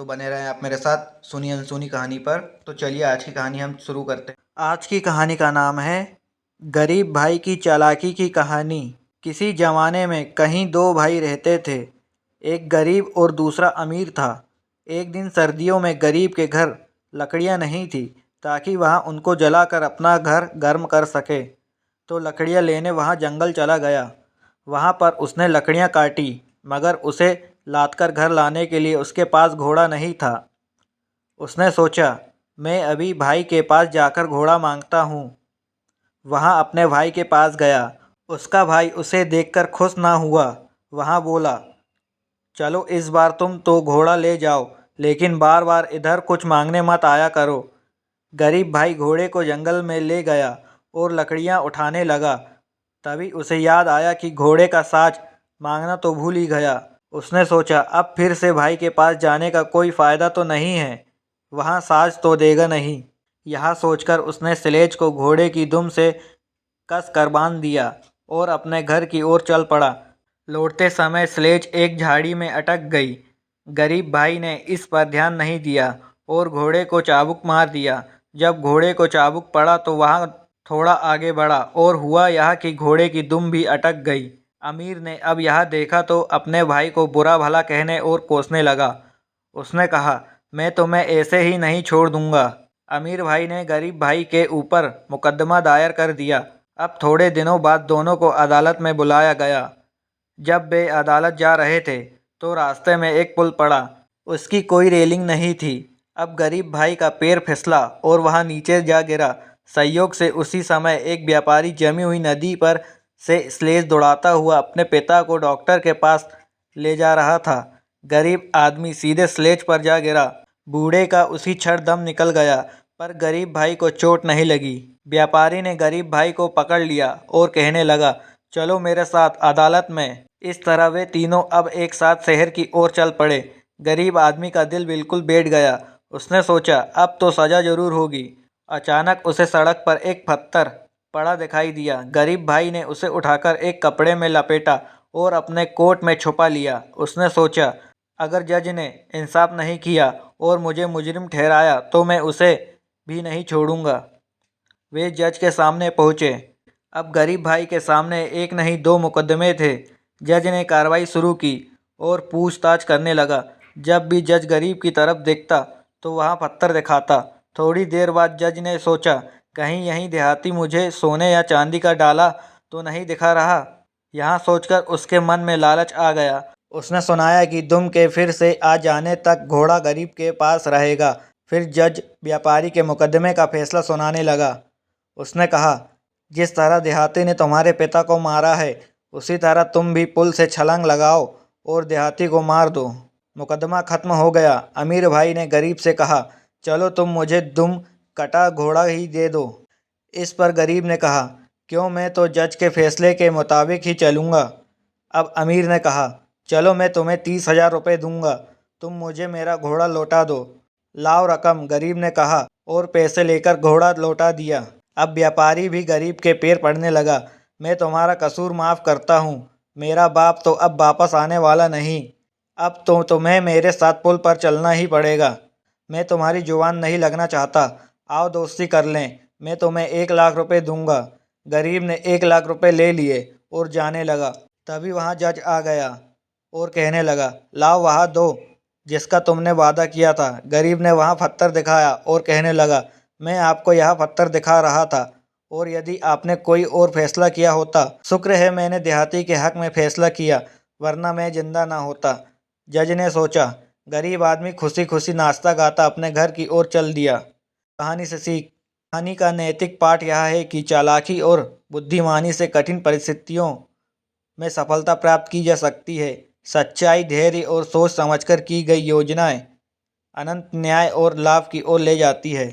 तो बने रहें आप मेरे साथ सुनी अनसुनी कहानी पर। तो चलिए आज की कहानी हम शुरू करते हैं। आज की कहानी का नाम है गरीब भाई की चालाकी की कहानी। किसी जमाने में कहीं दो भाई रहते थे। एक गरीब और दूसरा अमीर था। एक दिन सर्दियों में गरीब के घर लकड़ियां नहीं थी ताकि वह उनको जलाकर अपना घर गर्म कर सके। तो लकड़ियां लेने वहाँ जंगल चला गया। वहाँ पर उसने लकड़ियां काटी, मगर उसे लादकर घर लाने के लिए उसके पास घोड़ा नहीं था। उसने सोचा, मैं अभी भाई के पास जाकर घोड़ा मांगता हूँ। वहाँ अपने भाई के पास गया। उसका भाई उसे देखकर खुश ना हुआ। वहाँ बोला, चलो इस बार तुम तो घोड़ा ले जाओ, लेकिन बार बार इधर कुछ मांगने मत आया करो। गरीब भाई घोड़े को जंगल में ले गया और लकड़ियाँ उठाने लगा। तभी उसे याद आया कि घोड़े का साज मांगना तो भूल ही गया। उसने सोचा, अब फिर से भाई के पास जाने का कोई फ़ायदा तो नहीं है, वहाँ साज तो देगा नहीं। यह सोचकर उसने स्लेज को घोड़े की दुम से कस कर बांध दिया और अपने घर की ओर चल पड़ा। लौटते समय स्लेज एक झाड़ी में अटक गई। गरीब भाई ने इस पर ध्यान नहीं दिया और घोड़े को चाबुक मार दिया। जब घोड़े को चाबुक पड़ा तो वह थोड़ा आगे बढ़ा और हुआ यह कि घोड़े की दुम भी अटक गई। अमीर ने अब यह देखा तो अपने भाई को बुरा भला कहने और कोसने लगा। उसने कहा, मैं तुम्हें ऐसे ही नहीं छोड़ दूंगा। अमीर भाई ने गरीब भाई के ऊपर मुकदमा दायर कर दिया। अब थोड़े दिनों बाद दोनों को अदालत में बुलाया गया। जब वे अदालत जा रहे थे तो रास्ते में एक पुल पड़ा। उसकी कोई रेलिंग नहीं थी। अब गरीब भाई का पैर फिसला और वह नीचे जा गिरा। संयोग से उसी समय एक व्यापारी जमी हुई नदी पर से स्लेज दौड़ाता हुआ अपने पिता को डॉक्टर के पास ले जा रहा था। गरीब आदमी सीधे स्लेज पर जा गिरा। बूढ़े का उसी क्षण दम निकल गया, पर गरीब भाई को चोट नहीं लगी। व्यापारी ने गरीब भाई को पकड़ लिया और कहने लगा, चलो मेरे साथ अदालत में। इस तरह वे तीनों अब एक साथ शहर की ओर चल पड़े। गरीब आदमी का दिल बिल्कुल बैठ गया। उसने सोचा, अब तो सजा जरूर होगी। अचानक उसे सड़क पर एक पत्थर पड़ा दिखाई दिया। गरीब भाई ने उसे उठाकर एक कपड़े में लपेटा और अपने कोट में छुपा लिया। उसने सोचा, अगर जज ने इंसाफ नहीं किया और मुझे मुजरिम ठहराया तो मैं उसे भी नहीं छोड़ूंगा। वे जज के सामने पहुंचे। अब गरीब भाई के सामने एक नहीं दो मुकदमे थे। जज ने कार्रवाई शुरू की और पूछताछ करने लगा। जब भी जज गरीब की तरफ देखता तो वहाँ पत्थर दिखाता। थोड़ी देर बाद जज ने सोचा, कहीं यहीं देहाती मुझे सोने या चांदी का डाला तो नहीं दिखा रहा। यहाँ सोचकर उसके मन में लालच आ गया। उसने सुनाया कि दुम के फिर से आ जाने तक घोड़ा गरीब के पास रहेगा। फिर जज व्यापारी के मुकदमे का फैसला सुनाने लगा। उसने कहा, जिस तरह देहाती ने तुम्हारे पिता को मारा है, उसी तरह तुम भी पुल से छलांग लगाओ और देहाती को मार दो। मुकदमा खत्म हो गया। अमीर भाई ने गरीब से कहा, चलो तुम मुझे दुम कटा घोड़ा ही दे दो। इस पर गरीब ने कहा, क्यों, मैं तो जज के फैसले के मुताबिक ही चलूँगा। अब अमीर ने कहा, चलो मैं तुम्हें 30,000 रुपये दूंगा, तुम मुझे मेरा घोड़ा लौटा दो। लाओ रकम, गरीब ने कहा और पैसे लेकर घोड़ा लौटा दिया। अब व्यापारी भी गरीब के पैर पड़ने लगा। मैं तुम्हारा कसूर माफ़ करता हूँ। मेरा बाप तो अब वापस आने वाला नहीं। अब तो तुम्हें मेरे साथ पुल पर चलना ही पड़ेगा। मैं तुम्हारी जुबान नहीं लगना चाहता। आओ दोस्ती कर लें। मैं तुम्हें 1,00,000 रुपये दूंगा। गरीब ने 1,00,000 रुपये ले लिए और जाने लगा। तभी वहाँ जज आ गया और कहने लगा, लाओ वहाँ दो जिसका तुमने वादा किया था। गरीब ने वहाँ पत्थर दिखाया और कहने लगा, मैं आपको यह पत्थर दिखा रहा था, और यदि आपने कोई और फैसला किया होता, शुक्र है मैंने देहाती के हक में फैसला किया, वरना मैं जिंदा ना होता। जज ने सोचा। गरीब आदमी खुशी खुशी नाश्ता गाता अपने घर की ओर चल दिया। कहानी से सीख। कहानी का नैतिक पाठ यह है कि चालाकी और बुद्धिमानी से कठिन परिस्थितियों में सफलता प्राप्त की जा सकती है। सच्चाई, धैर्य और सोच समझकर की गई योजनाएं अनंत न्याय और लाभ की ओर ले जाती है।